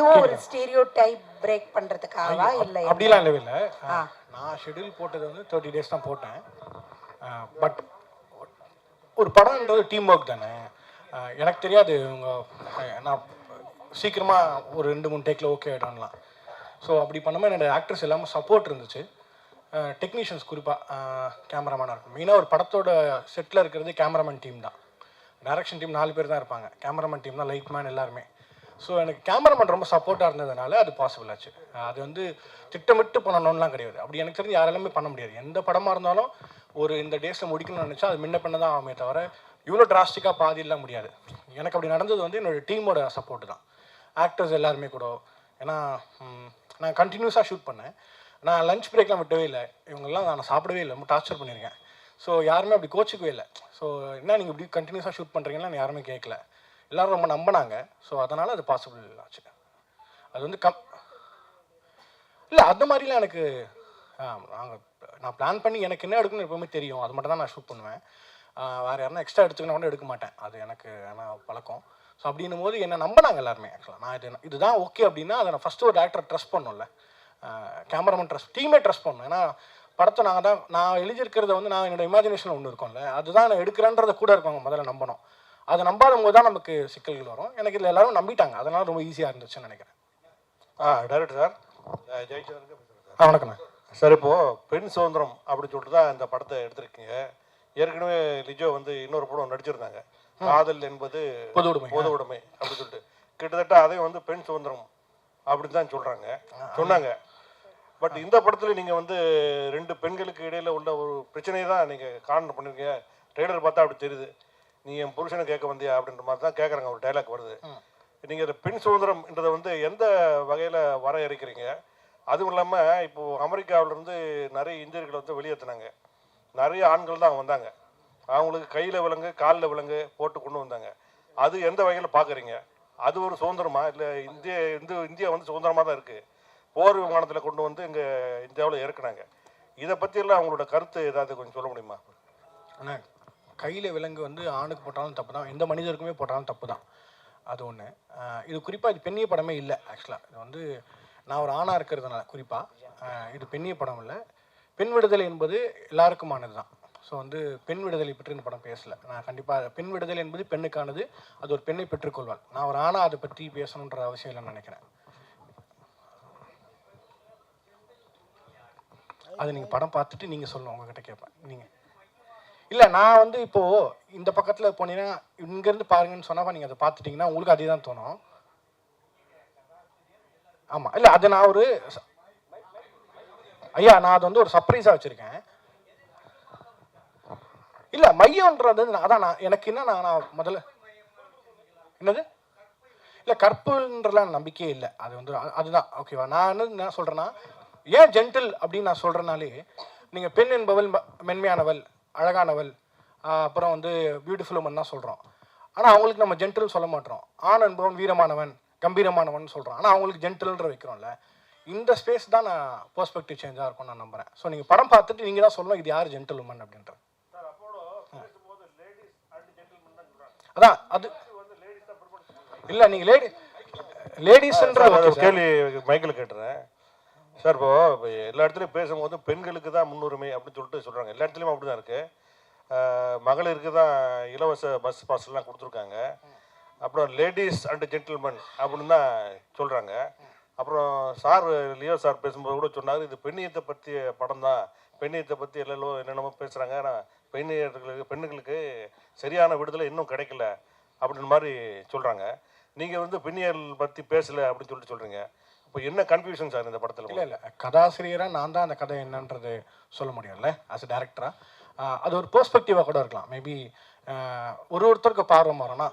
அதுவும் ஒரு stereo type break பண்றதுக்காகவா இல்லை? அப்படிலாம் இல்லவே. நான் ஷெட்யூல் போட்டது வந்து 30 days தான் போட்டேன். பட் ஒரு படம்ன்றது டீம் ஒர்க் தானே. எனக்கு தெரியாது நான் சீக்கிரமாக ஒரு 2-3 டேக்கில் ஓகே ஆகிடலாம். ஸோ அப்படி பண்ணும்போது என்னோடய ஆக்டர்ஸ் எல்லாமே சப்போர்ட் இருந்துச்சு. டெக்னீஷியன்ஸ் குறிப்பாக கேமராமேனாக இருக்கும். மெயினாக ஒரு படத்தோட செட்டில் இருக்கிறது கேமராமேன் டீம் தான். டைரக்ஷன் டீம் 4 பேர் தான் இருப்பாங்க. கேமராமேன் டீம் தான் லைட்மேன் எல்லாருமே. ஸோ எனக்கு கேமராமேன் ரொம்ப சப்போர்ட்டாக இருந்ததுனால அது பாசிபிள் ஆச்சு. அது வந்து திட்டமிட்டு பண்ணணும்லாம் கிடையாது. அப்படி எனக்கு தெரிஞ்சு யாராலுமே பண்ண முடியாது. எந்த படமாக இருந்தாலும் ஒரு இந்த டேஸில் முடிக்கணும்னு நினச்சா அது முன்ன பண்ண தான் ஆகுமே தவிர இவ்வளோ டிராஸ்டிக்காக பாதியெல்லாம் முடியாது. எனக்கு அப்படி நடந்தது வந்து என்னோடய டீமோட சப்போர்ட்டு தான். ஆக்டர்ஸ் எல்லாருமே கூட. ஏன்னா நான் கண்டினியூஸாக ஷூட் பண்ணேன். நான் லஞ்ச் பிரேக்லாம் விட்டவே இல்லை. இவங்கெல்லாம் நான் சாப்பிடவே இல்லை, ரொம்ப டார்ச்சர் பண்ணியிருக்கேன். ஸோ யாருமே அப்படி கோச்சிக்கவே இல்லை. ஸோ என்ன நீங்கள் இப்படி கண்டினியூஸாக ஷூட் பண்ணுறீங்கன்னா யாருமே கேட்கல. எல்லோரும் ரொம்ப நம்பினாங்க. ஸோ அதனால் அது பாசிபிள் ஆச்சு. அது வந்து இல்லை அந்த மாதிரிலாம் எனக்கு நான் பிளான் பண்ணி எனக்கு என்ன எடுக்கணும்னு எப்பவுமே தெரியும். அது மட்டும் தான் நான் ஷூட் பண்ணுவேன். வேறு யாருன்னா எக்ஸ்ட்ரா எடுத்துக்கணும் கூட எடுக்க மாட்டேன். அது எனக்கு ஆனால் பழக்கம். ஸோ அப்படின்னும் போது என்னை நம்பினாங்க எல்லாருமே. ஆக்சுவலாக நான் இதுதான் ஓகே அப்படின்னா அதை நான் ஃபஸ்ட்டு ஒரு டேரக்டர் ட்ரஸ்ட் பண்ணணும்ல, கேமராமேன் ட்ரஸ்ட், டீமே ட்ரஸ்ட் பண்ணணும். ஏன்னா படத்தை நான் எழுதியிருக்கிறத வந்து நான் என்னோடய இமேஜினேஷனில் ஒன்று இருக்கும்ல, அதுதான் நான் எடுக்கிறேன்றதை கூட இருக்கவங்க முதல்ல நம்பணும். அதை நம்பாத போது தான் நமக்கு சிக்கல்கள் வரும். எனக்கு இதில் எல்லாரும் நம்பிட்டாங்க. அதனால் ரொம்ப ஈஸியாக இருந்துச்சுன்னு நினைக்கிறேன். Director sir, Jayachandran. வணக்கண்ணா சார். இப்போது பெண் சுதந்திரம் அப்படின்னு சொல்லிட்டு தான் இந்த படத்தை எடுத்திருக்கீங்க. ஏற்கனவே லிஜோ வந்து இன்னொரு படம் நடிச்சிருந்தாங்க, காதல் என்பது பொது உடைமை அப்படின்னு சொல்லிட்டு. கிட்டத்தட்ட அதையும் வந்து பெண் சுதந்திரம் அப்படின்னு தான் சொன்னாங்க. பட் இந்த படத்தில் நீங்கள் வந்து 2 பெண்களுக்கு இடையில் உள்ள ஒரு பிரச்சனையை தான் நீங்கள் காரணம் பண்ணிருக்கீங்க. ட்ரெய்லர் பார்த்தா அப்படி தெரியுது. நீ என் புருஷனை கேட்க வந்தியா அப்படின்ற மாதிரி தான் கேட்குறாங்க. ஒரு டைலாக் வருது. நீங்கள் இந்த பெண் சுதந்திரம்ன்றதை வந்து எந்த வகையில் வரையறுக்கிறீங்க? அதுவும் இல்லாமல் இப்போது அமெரிக்காவிலேருந்து நிறைய இந்தியர்களை வந்து வெளியேற்றினாங்க. நிறைய ஆண்கள் தான் வந்தாங்க. அவங்களுக்கு கையில் விலங்கு காலில் விலங்கு போட்டு கொண்டு வந்தாங்க. அது எந்த வகையில் பார்க்குறீங்க? அது ஒரு சுதந்திரமா? இல்லை இந்தியா வந்து சுதந்திரமாக தான் இருக்குது. போர் விமானத்தில் கொண்டு வந்து இங்கே இந்தியாவில் இறக்குனாங்க. இதை பற்றியெல்லாம் அவங்களோட கருத்து ஏதாவது கொஞ்சம் சொல்ல முடியுமா? அண்ணா, கையில் விலங்கு வந்து ஆணுக்கு போட்டாலும் தப்பு தான், எந்த மனிதருக்குமே போட்டாலும் தப்பு தான். அது ஒன்று. இது குறிப்பாக இது பெண்ணிய படமே இல்லை. ஆக்சுவலாக இது வந்து நான் ஒரு ஆணாக இருக்கிறதுனால குறிப்பாக இது பெண்ணிய படம் இல்லை. பெண் விடுதலை என்பது எல்லாருக்குமானது தான். ஸோ வந்து பெண் விடுதலை பற்றி இந்த படம் பேசலை. நான் கண்டிப்பாக பெண் விடுதலை என்பது பெண்ணுக்கானது. அது ஒரு பெண்ணை பெற்றுக்கொள்வாள். நான் ஒரு ஆணாக அதை பற்றி பேசணுன்ற அவசியம் இல்லைன்னு நினைக்கிறேன். அது நீங்கள் படம் பார்த்துட்டு நீங்கள் சொல்லணும். உங்ககிட்ட கேட்பேன். நீங்கள் இல்லை, நான் வந்து இப்போது இந்த பக்கத்தில் போனீங்கன்னா இங்கேருந்து பாருங்கன்னு சொன்னால் நீங்கள் அதை பார்த்துட்டிங்கன்னா உங்களுக்கு அதே தான் தோணும். ஆமாம், இல்லை அது நான் ஒரு நான் அதை வந்து ஒரு சர்ப்ரைஸாக வச்சுருக்கேன். இல்லை மையம்ன்றது அதான் எனக்கு என்ன நான் முதல்ல என்னது இல்லை கற்புன்றலாம் நம்பிக்கையே இல்லை. அது வந்து அதுதான் ஓகேவா. நான் என்ன சொல்கிறேன்னா, ஏன் ஜென்டில் அப்படின்னு நான் சொல்கிறனாலே, நீங்கள் பெண் என்பவள் மென்மையானவள், அழகானவள், அப்புறம் வந்து பியூட்டிஃபுல் உமன் தான் சொல்கிறோம். ஆனால் அவங்களுக்கு நம்ம ஜென்டில் சொல்ல மாட்டோம். ஆண் என்பவன் வீரமானவன், கம்பீரமானவன் சொல்கிறோம். ஆனால் அவங்களுக்கு ஜென்டில்ன்ற வைக்கிறோம்ல. இந்த ஸ்பேஸ் தான் நான் பெர்ஸ்பெக்டிவ் சேஞ்சாக இருக்கும்னு நான் நம்புகிறேன். ஸோ நீங்கள் படம் பார்த்துட்டு நீங்கள் தான் சொல்லணும் இது யார் ஜென்டில் உமன் அப்படின்ற. அதான் அது இல்லை, நீங்கள் லேடிஸ்ன்ற கேள்வி மைக்கில் கேட்டுறேன் சார். இப்போ எல்லா இடத்துலையும் பேசும்போது பெண்களுக்கு தான் முன்னுரிமை அப்படின்னு சொல்கிறாங்க. எல்லா இடத்துலையும் அப்படி தான் இருக்குது. மகளிருக்கு தான் இலவச பஸ் பாஸ்லாம் கொடுத்துருக்காங்க. அப்புறம் லேடிஸ் அண்ட் ஜென்டில்மேன் அப்படின்னு தான் சொல்கிறாங்க. அப்புறம் சார் லியோ சார் பேசும்போது கூட சொன்னார், இது பெண்ணியத்தை பற்றிய படம் தான், பெண்ணியத்தை பற்றி என்னென்னமோ பேசுகிறாங்க. ஆனால் பெண்ணுங்களுக்கு சரியான விடுதலை இன்னும் கிடைக்கல அப்படின்ற மாதிரி சொல்கிறாங்க. நீங்கள் வந்து பெண்ணியல் பற்றி பேசலை அப்படின்னு சொல்கிறீங்க. இப்போ என்ன கன்ஃபியூஷன் சார் இந்த படத்தில்? இல்லை கதாசிரியராக நான் தான் அந்த கதை என்னன்றது சொல்ல முடியும்ல ஆஸ் அ டேரக்டராக. அது ஒரு பெர்ஸ்பெக்டிவாக கூட இருக்கலாம். மேபி ஒருத்தருக்கு பார்வை மாறோன்னா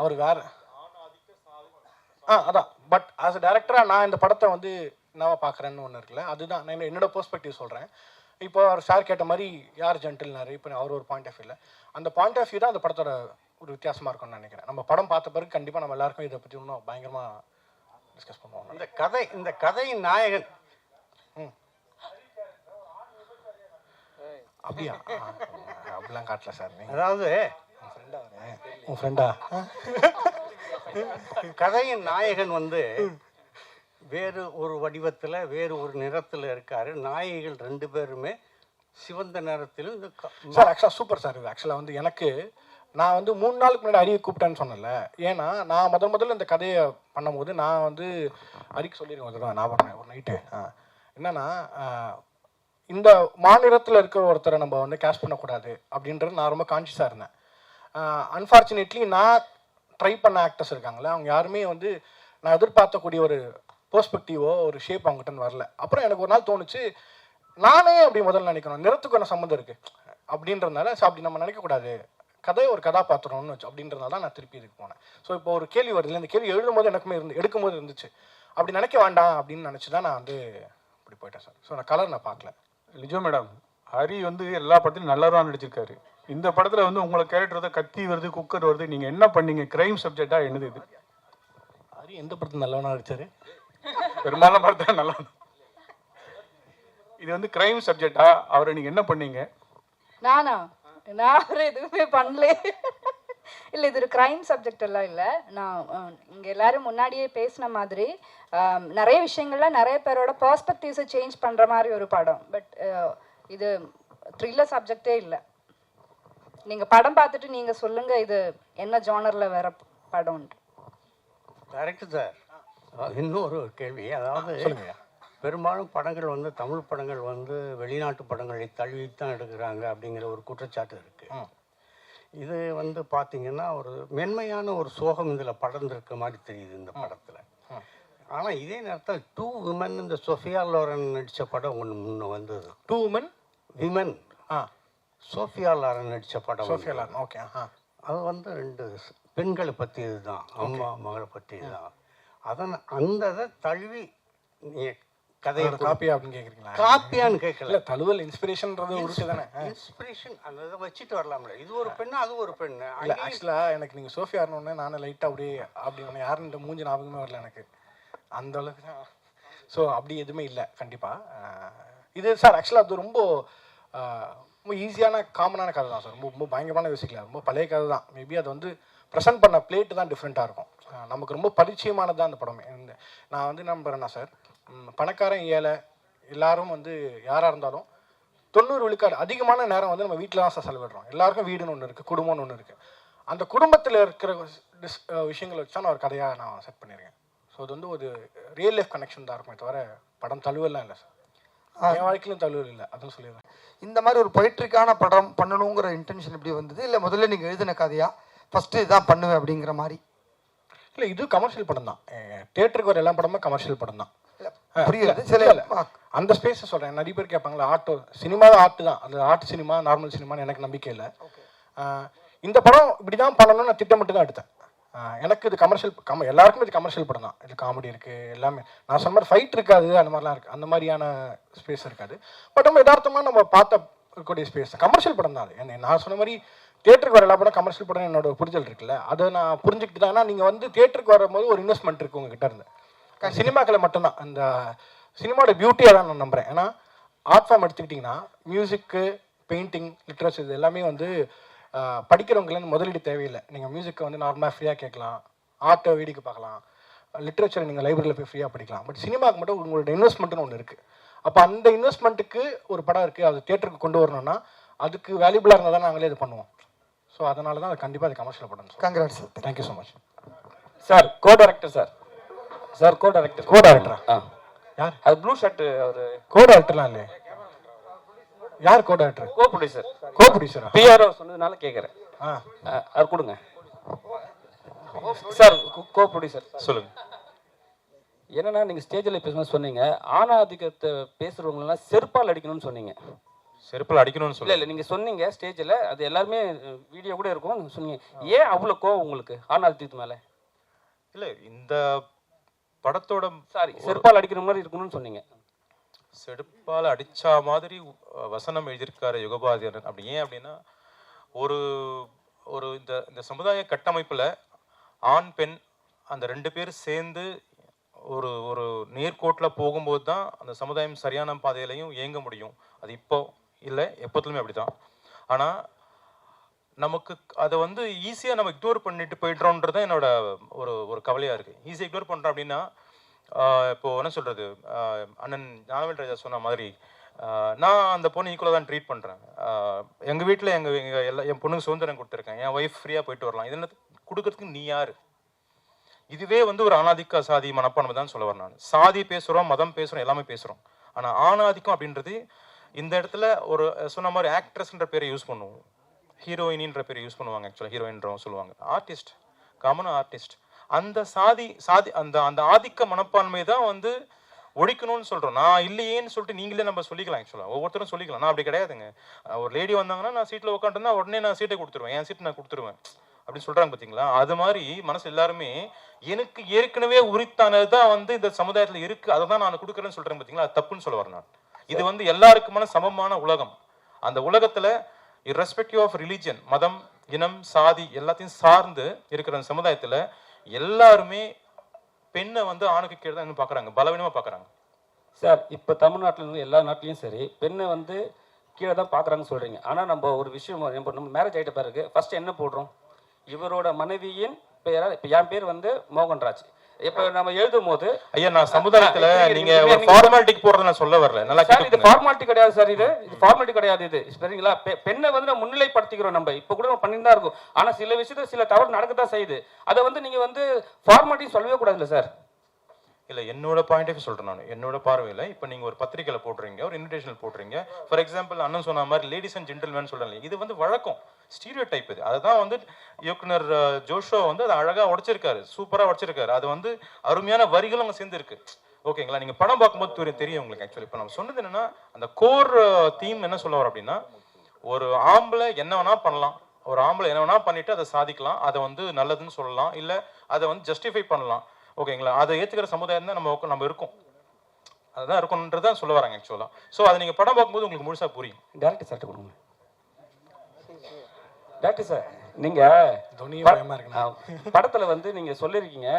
அவர் வேறு அதான். பட் ஆஸ் அ டேரக்டராக நான் இந்த படத்தை வந்து என்னவா பார்க்குறேன்னு ஒன்று இருக்குல்ல, அதுதான் நான் என்னோட பெர்ஸ்பெக்டிவ் சொல்கிறேன். இப்போ அவர் சார் கேட்ட மாதிரி யார் ஜென்டில்னாரு, இப்போ அவர் ஒரு பாயிண்ட் ஆஃப் வியூவில் அந்த பாயிண்ட் ஆஃப் வியூ தான் அந்த படத்தோட ஒரு வித்தியாசமாக இருக்கும்னு நினைக்கிறேன். நம்ம படம் பார்த்த பிறகு கண்டிப்பாக நம்ம எல்லாருக்கும் இதை பற்றி இன்னும் பயங்கரமாக டிஸ்கஸ் பண்ணுவோம். இந்த கதையின் நாயகன் அப்படியா? அப்படிலாம் காட்டல சார். அதாவது உன் ஃப்ரெண்டா கதையின் நாயகன் வந்து வேறு ஒரு வடிவத்தில் வேறு ஒரு நிறத்தில் இருக்காரு. நாயகிகள் 2 பேருமே சிவந்த நிறத்திலும் சார் ஆக்சுவலாக சூப்பர் சார். இது ஆக்சுவலாக வந்து எனக்கு நான் வந்து 3 நாளுக்கு முன்னாடி அரியை கூப்பிட்டேன்னு சொன்னல. ஏன்னா நான் முதல்ல இந்த கதையை பண்ணும்போது நான் வந்து அரிக்கு சொல்லியிருக்கேன் நான் ஒரு நைட்டு என்னன்னா இந்த மாநிலத்தில் இருக்கிற ஒருத்தரை நம்ம வந்து கேஷ் பண்ணக்கூடாது அப்படின்றது நான் ரொம்ப கான்ஷியஸாக இருந்தேன். அன்ஃபார்ச்சுனேட்லி நான் ட்ரை பண்ண ஆக்டர்ஸ் இருக்காங்களே அவங்க யாருமே வந்து நான் எதிர்பார்த்தக்கூடிய ஒரு பெர்ஸ்பெக்டிவோ ஒரு ஷேப் அவங்ககிட்ட வரல. அப்புறம் எனக்கு ஒரு நாள் தோணுச்சு நானே அப்படி முதல்ல நினைக்கணும் நிறத்துக்கு என்ன சம்மந்தம் இருக்குது அப்படின்றதுனால ஸோ அப்படி நம்ம நினைக்கக்கூடாது கதை ஒரு கதாபாத்திரம்னு வச்சு அப்படின்றதுனால தான் நான் திருப்பி இதுக்கு போனேன். ஸோ இப்போ ஒரு கேள்வி வருது இந்த கேள்வி எழுதும்போது எனக்குமே எடுக்கும்போது இருந்துச்சு அப்படி நினைக்க வேண்டாம் அப்படின்னு நினச்சி தான் நான் வந்து இப்படி போயிட்டேன் சார். ஸோ நான் கலர் நான் பார்க்கல. லிஜோ மேடம், ஹரி வந்து எல்லா படத்துலையும் நல்லவராக நடிச்சிருக்காரு. இந்த படத்தில் வந்து உங்களை கேரக்டர் தான் கத்தி வருது குக்கர் வருது, நீங்கள் என்ன பண்ணீங்க? கிரைம் சப்ஜெக்டாக என்னது இது? ஹரி எந்த படத்தில் நல்லவனாக நடிச்சாரு? பெரும்பாலான படத்தில் நல்லவன். இது வந்து கிரைம் சப்ஜெக்டா? அவரை நீங்கள் என்ன பண்ணீங்க? நான் அவரை எதுவுமே பண்ணல. இல்லை, இது ஒரு க்ரைம் சப்ஜெக்ட் எல்லாம் இல்லை. நான் இங்கே எல்லாரும் முன்னாடியே பேசின மாதிரி நிறைய விஷயங்கள்ல நிறைய பேரோட பெர்ஸ்பெக்டிவ்ஸை சேஞ்ச் பண்ணுற மாதிரி ஒரு படம். பட் இது த்ரில்லர் சப்ஜெக்டே இல்லை. நீங்கள் படம் பார்த்துட்டு நீங்கள் சொல்லுங்கள் இது என்ன ஜானரில் வேற படம். Correct sir. இன்னொரு கேள்வி, அதாவது பெரும்பாலும் படங்கள் வந்து தமிழ் படங்கள் வந்து வெளிநாட்டு படங்களை தழுவித்தான் எடுக்கிறாங்க அப்படிங்கிற ஒரு குற்றச்சாட்டு இருக்குது. இது வந்து பார்த்தீங்கன்னா ஒரு மென்மையான ஒரு சோகம் இதில் படர்ந்துருக்க மாதிரி தெரியுது இந்த படத்தில். ஆனால் இதே நேரத்தில் 2 விமன் இந்த சொஃபியா லோரன் நடித்த படம் ஒன்று முன்ன வந்தது. 2 விமன் சோஃபியா லாரன் நடித்த படம். Sophia Loren, okay. அது வந்து 2 பெண்களை பற்றியது தான், அம்மா மகளை பற்றியது தான். அந்த இதை தழுவி கதையை காப்பியா அப்படின்னு கேட்குறீங்களா? காப்பியான்னு கேட்கல, தழுவல் இன்ஸ்பிரேஷன்றது உருட்டு தானே. இன்ஸ்பிரேஷன் அந்த இதை வச்சுட்டு வரலாம்ல. இது ஒரு பெண்ணு அது ஒரு பெண்ணு. இல்லை ஆக்சுவலாக எனக்கு நீங்கள் சோஃபியாருன்னு நானும் லைட்டாக அப்படியே அப்படி ஒன்று யாருன்ற மூஞ்சி ஞாபகமே வரல எனக்கு அந்த அளவுக்கு தான். ஸோ அப்படி எதுவுமே இல்லை கண்டிப்பாக. இது சார் ஆக்சுவலாக அது ரொம்ப ரொம்ப ஈஸியான காமனான கதை தான் சார். ரொம்ப ரொம்ப பயங்கரமான யோசிக்கல, ரொம்ப பழைய கதை தான். மேபி அது வந்து ப்ரெசென்ட் பண்ண பிளேட்டு தான் டிஃப்ரெண்ட்டாக இருக்கும். நமக்கு ரொம்ப பரிச்சயமானது தான் அந்த படமே. நான் வந்து நம்புறேன்னா சார், பணக்காரன் ஏழை எல்லாரும் வந்து யாராக இருந்தாலும் 90 விழுக்காடு அதிகமான நேரம் வந்து நம்ம வீட்டில் தான் சார் செலவிடுறோம். எல்லாருக்கும் வீடுன்னு ஒன்று இருக்குது, குடும்பம்னு ஒன்று இருக்குது. அந்த குடும்பத்தில் இருக்கிற விஷயங்களை வச்சு தான் நான் ஒரு கதையாக நான் செட் பண்ணியிருக்கேன். ஸோ அது வந்து ஒரு ரியல் லைஃப் கனெக்ஷன் தான் இருக்குமே தவிர படம் தழுவலாம் இல்லை சார். என் வாழ்க்கையிலும் தழுவல் இல்லை, அதுவும் சொல்லிடுறேன். இந்த மாதிரி ஒரு பொய்ட்ரிக்கான படம் பண்ணணுங்கிற இன்டென்ஷன் எப்படி வந்தது? இல்லை முதல்ல நீங்கள் எழுதின கதையா ஃபஸ்ட்டு இதான் பண்ணுவேன் அப்படிங்கிற மாதிரி? இல்லை, இது கமர்ஷியல் படம் தான். தியேட்டருக்கு வர எல்லா படமும் கமர்ஷியல் படம் தான். புரியுது. சில அந்த ஸ்பேஸை சொல்கிறேன். நிறைய பேர் கேட்பாங்களா ஆர்ட் சினிமாவே ஆர்ட் தான், அது ஆர்ட் சினிமா நார்மல் சினிமான்னு எனக்கு நம்பிக்கை இல்லை. இந்த படம் இப்படி தான் பண்ணணும்னு நான் திட்டமிட்டு தான் எடுத்தேன். எனக்கு இது கமர்ஷியல் எல்லாருக்குமே இது கமர்ஷியல் படம் தான். இது காமெடி இருக்குது, எல்லாமே நான் சொன்ன மாதிரி ஃபைட் இருக்காது, அந்த மாதிரிலாம் இருக்குது, அந்த மாதிரியான ஸ்பேஸ் இருக்காது. பட் நம்ம யதார்த்தமாக நம்ம பார்க்கக்கூடிய ஸ்பேஸ் கமர்ஷியல் படம் தான். அது நான் சொன்ன மாதிரி தியேட்டருக்கு வர எல்லா படம் கமர்ஷியல் படம் என்னோட புரிதல் இருக்குல்ல, அதை நான் புரிஞ்சுக்கிட்டு தான். நீங்கள் வந்து தியேட்டருக்கு வரும்போது ஒரு இன்வெஸ்ட்மெண்ட் இருக்குது உங்ககிட்ட இருந்து. சினிமாக்களை மட்டும்தான் அந்த சினிமாவோட பியூட்டியாக தான் நான் நம்புகிறேன். ஏன்னா ஆர்ட் ஃபார்ம் எடுத்துக்கிட்டிங்கன்னா மியூசிக்கு, பெயிண்டிங், லிட்ரேச்சர் இது எல்லாமே வந்து படிக்கிறவங்களுக்கு முதலீடு தேவையில்லை. நீங்கள் மியூசிக்கை வந்து நார்மலாக ஃப்ரீயாக கேட்கலாம், ஆர்ட்டை வேடிக்கை பார்க்கலாம், லிட்ரேச்சரை நீங்கள் லைப்ரரியில் போய் ஃப்ரீயாக படிக்கலாம். பட் சினிமாவுக்கு மட்டும் உங்களோட இன்வெஸ்ட்மெண்ட்டுன்னு ஒன்று இருக்குது. அப்போ அந்த இன்வெஸ்ட்மெண்ட்டுக்கு ஒரு படம் இருக்குது, அது தியேட்டருக்கு கொண்டு வரணும்னா அதுக்கு வேல்யூபிளாக இருந்தால் தான் நாங்களே இது பண்ணுவோம். ஸோ அதனால தான் அது கண்டிப்பாக அது கமர்ஷியல் படம். Congrats sir. Thank you so much sir. Co director sir. Sir co டைரக்டரா? யார் அது ப்ளூ ஷர்ட்? அவர் கோ டைரக்டர்லாம் இல்லையே. யார் co director? Co producer. Co ப்ரொடியூசரா? பிஆர்ஓ சொன்னதுனால கேட்குறேன். அது கொடுங்க சார். கோ ப்ரொடியூசர் சொல்லுங்க. என்னன்னா நீங்கள் ஸ்டேஜில் பேசும்போது சொன்னீங்க ஆணாதிக்கத்தை பேசுகிறவங்களெல்லாம் செருப்பால் அடிக்கணும்னு சொன்னீங்க. செருப்பில் அடிக்கணும்னு சொல்லி இல்லை நீங்கள் சொன்னீங்க ஸ்டேஜில், அது எல்லாருமே வீடியோ கூட இருக்கும் சொன்னீங்க. ஏன் அவ்வளோ கோவம் உங்களுக்கு ஆணாதிக்கத்து மேலே? இல்லை, இந்த படத்தோட சாரி செருப்பால் அடிக்கிற மாதிரி இருக்கணும்னு சொன்னீங்க. செருப்பால் அடித்தா மாதிரி வசனம் எழுதியிருக்காரு யுகபாதியன். அப்படி ஏன் அப்படின்னா ஒரு ஒரு இந்த சமுதாய கட்டமைப்பில் ஆண் பெண் அந்த 2 பேர் சேர்ந்து ஒரு ஒரு நேர்கோட்டில் போகும்போது தான் அந்த சமுதாயம் சரியான பாதையிலையும் இயங்க முடியும். அது இப்போ இல்லை, எப்போதுமே அப்படி தான். ஆனால் நமக்கு அதை வந்து ஈஸியாக நம்ம இக்னோர் பண்ணிட்டு போயிடுறோன்றது தான் என்னோட ஒரு ஒரு கவலையாக இருக்குது. ஈஸியாக இக்னோர் பண்ணுறோம் அப்படின்னா இப்போது என்ன சொல்கிறது, அண்ணன் ஞானவேல் ராஜா சொன்ன மாதிரி நான் அந்த பொண்ணு ஈக்குவலாக தான் ட்ரீட் பண்ணுறேன். எங்கள் வீட்டில் என் பொண்ணுக்கு சுதந்திரம் கொடுத்துருக்கேன், என் ஒய்ஃப் ஃப்ரீயாக போயிட்டு வரலாம். இது என்ன கொடுக்கறதுக்கு நீ யார்? இதுவே வந்து ஒரு ஆணாதிக்க சாதி மனப்பான்மை தான் சொல்ல வரேன் நான். சாதி பேசுகிறோம், மதம் பேசுகிறோம், எல்லாமே பேசுகிறோம். ஆனால் ஆணாதிக்கம் அப்படின்றது இந்த இடத்துல ஒரு சொன்ன மாதிரி ஆக்ட்ரஸ்ன்ற பேரை யூஸ் பண்ணுவோம், ஹீரோயினின்ற பேரை யூஸ் பண்ணுவாங்க. ஆக்சுவலாக ஹீரோயின்றவங்க சொல்லுவாங்க, ஆர்டிஸ்ட், காமனாக ஆர்டிஸ்ட். அந்த சாதி அந்த அந்த ஆதிக்க மனப்பான்மை தான் வந்து ஒழிக்கணும்னு சொல்கிறோம். நான் இல்லையேன்னு சொல்லிட்டு நீங்களே நம்ம சொல்லிக்கலாம். ஆக்சுவலாக ஒவ்வொருத்தரும் சொல்லிக்கலாம். நான் அப்படி கிடையாதுங்க. ஒரு லேடி வந்தாங்கன்னா நான் சீட்டில் உட்காந்துருந்தா உடனே நான் சீட்டை கொடுத்துருவேன், என் சீட்டை நான் கொடுத்துருவேன் அப்படின்னு சொல்கிறாங்க பார்த்தீங்களா? அது மாதிரி மனசு எல்லாருமே எனக்கு ஏற்கனவே உரித்தானது தான் வந்து இந்த சமுதாயத்தில் இருக்குது, அதை தான் நான் கொடுக்குறேன்னு சொல்கிறேன் பார்த்தீங்களா? அது தப்புன்னு சொல்ல வரேன் நான். இது வந்து எல்லாருக்குமான சமமான உலகம். அந்த உலகத்தில் இர்ரெஸ்பெக்டிவ் ஆஃப் ரிலீஜன், மதம், இனம், சாதி எல்லாத்தையும் சார்ந்து இருக்கிற அந்த சமுதாயத்தில் எல்லாருமே பெண்ணை வந்து ஆணுக்கு கீழே தான் பார்க்குறாங்க, பலவீனமாக பார்க்குறாங்க. சார் இப்போ தமிழ்நாட்டில் இருந்து எல்லா நாட்டிலையும் சரி பெண்ணை வந்து கீழே தான் பார்க்குறாங்கன்னு சொல்கிறீங்க. ஆனால் நம்ம ஒரு விஷயம், நம்ம மேரேஜ் ஆகிட்ட பிறகு ஃபஸ்ட்டு என்ன போடுறோம்? இவரோட மனைவியின் பெயரா, இப்போ என் பேர் வந்து மோகன்ராஜ். இப்போ நம்ம எழுதும் போது ஐயா நான் சமுதாயத்துல நீங்க ஒரு ஃபார்மாலிட்டிக்கு போறத நான் சொல்ல வரல. நல்லா சார், இது ஃபார்மாலிட்டி கிடையாது சார், இது ஃபார்மாலிட்டி கிடையாது. இது சரிங்களா? பெண்ணை வந்து நம்ம முன்னிலைப்படுத்திக்கிறோம். நம்ம இப்போ கூட பண்ணிட்டு தான் இருக்கும். ஆனால் சில விஷயத்துல சில தவறு நடக்கத்தான் செய்யுது. அதை வந்து நீங்க வந்து ஃபார்மாலிட்டி சொல்லவே கூடாதுல்ல சார்? இல்லை, என்னோட பாயிண்ட் ஆஃப் வியூ சொல்கிறேன் நான். என்னோட பார்வையில் இப்போ நீங்கள் ஒரு பத்திரிக்கையில் போடுறீங்க, ஒரு இன்விடேஷன் போடுறீங்க. ஃபார் எக்ஸாம்பிள் அண்ணன் சொன்ன மாதிரி லேடிஸ் அண்ட் ஜென்டில்மேன் சொல்கிறாங்க. இது வந்து வழக்கம், ஸ்டீரியோ டைப். இது அதுதான் வந்து இயக்குனர் ஜோஷோ வந்து அதை அழகாக உடைச்சிருக்காரு, சூப்பராக உடைச்சிருக்காரு. அது வந்து அருமையான வரிகளும் அங்கே சேர்ந்து இருக்கு. ஓகேங்களா? நீங்கள் படம் பார்க்கும்போது தெரியும் உங்களுக்கு. ஆக்சுவலி இப்போ நம்ம சொன்னது என்னன்னா, அந்த கோர் தீம் என்ன சொல்ல வரோம் அப்படின்னா, ஒரு ஆம்பளை என்ன வேணா பண்ணலாம், ஒரு ஆம்பளை என்ன வேணா பண்ணிட்டு அதை சாதிக்கலாம், அதை வந்து நல்லதுன்னு சொல்லலாம், இல்லை அதை வந்து ஜஸ்டிஃபை பண்ணலாம். ஓகேங்களா? அதை ஏற்றுக்கிற சமுதாயம் தான் நம்ம இருக்கோம், அதுதான் இருக்கணுன்றதான் சொல்ல வராங்க ஆக்சுவலாக. ஸோ அதை நீங்கள் படம் பார்க்கும்போது உங்களுக்கு முழுசாக புரியும். டேரக்டர் சார்ட்ட கொடுங்க. டேரக்டர் சார், நீங்கள் படத்தில் வந்து நீங்கள் சொல்லியிருக்கீங்க,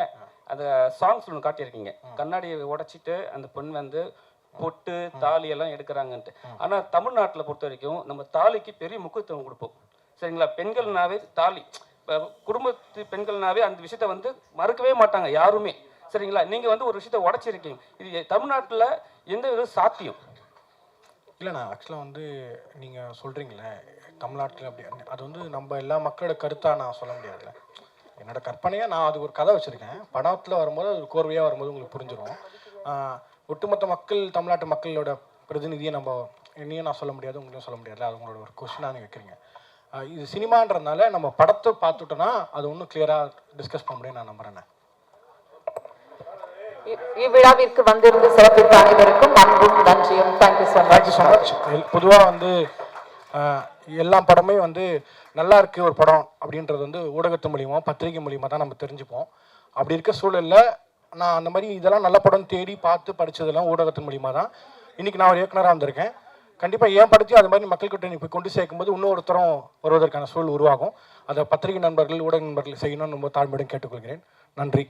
அந்த சாங்ஸ் ஒன்று காட்டியிருக்கீங்க, கண்ணாடியை உடைச்சிட்டு அந்த பெண் வந்து பொட்டு தாலி எல்லாம் எடுக்கிறாங்கன்ட்டு. ஆனால் தமிழ்நாட்டில் பொறுத்த வரைக்கும் நம்ம தாலிக்கு பெரிய முக்கியத்துவம் கொடுப்போம். சரிங்களா? பெண்கள்னாவே தாலி, குடும்பத்து பெண்கள்னாவே அந்த விஷயத்த வந்து மறுக்கவே மாட்டாங்க யாருமே. சரிங்களா? நீங்கள் வந்து ஒரு விஷயத்த உடைச்சிருக்கீங்க. இது தமிழ்நாட்டில் எந்த வித சாத்தியம் இல்லைண்ணா. ஆக்சுவலாக வந்து நீங்கள் சொல்கிறீங்களே தமிழ்நாட்டில் அப்படி, அது வந்து நம்ம எல்லா மக்களோட கருத்தாக நான் சொல்ல முடியாதுல்ல. என்னோட கற்பனையாக நான் அது ஒரு கதை வச்சுருக்கேன். படத்தில் வரும்போது அது கோர்வையாக வரும்போது உங்களுக்கு புரிஞ்சிடும். ஒட்டுமொத்த மக்கள், தமிழ்நாட்டு மக்களோட பிரதிநிதியை நம்ம என்னையும் நான் சொல்ல முடியாது, உங்களையும் சொல்ல முடியாது. அது உங்களோட ஒரு கொஸ்டினாக நீங்கள் வைக்கிறீங்க. இது சினிமான்றதுனால நம்ம படத்தை பார்த்துட்டோன்னா அது ஒன்றும் கிளியராக டிஸ்கஸ் பண்ண முடியும் நான் நம்புறேன். இவ்விழாவிற்கு வந்திருந்து சிறப்பித்த அனைவருக்கும் அன்பும் நன்றியும். Thank you so much. பொதுவாக வந்து எல்லா படமே வந்து நல்லா இருக்கு ஒரு படம் அப்படின்றது வந்து ஊடகத்து மூலியமா, பத்திரிகை மூலியமாக தான் நம்ம தெரிஞ்சுப்போம். அப்படி இருக்க சூழலில் நான் அந்த மாதிரி இதெல்லாம் நல்ல படம் தேடி பார்த்து படித்ததெல்லாம் ஊடகத்தின் மூலியமாக தான். இன்றைக்கி நான் ஒரு இயக்குனராக வந்திருக்கேன். கண்டிப்பாக ஏன் படத்தையும் அது மாதிரி மக்கள்கிட்ட நீ போய் கொண்டு சேர்க்கும்போது இன்னொருத்தரும் வருவதற்கான சூழல் உருவாகும். அதை பத்திரிகை நண்பர்கள், ஊடக நண்பர்கள் செய்யணும்னு ரொம்ப தாழ்மையுடன் கேட்டுக்கொள்கிறேன். நன்றி.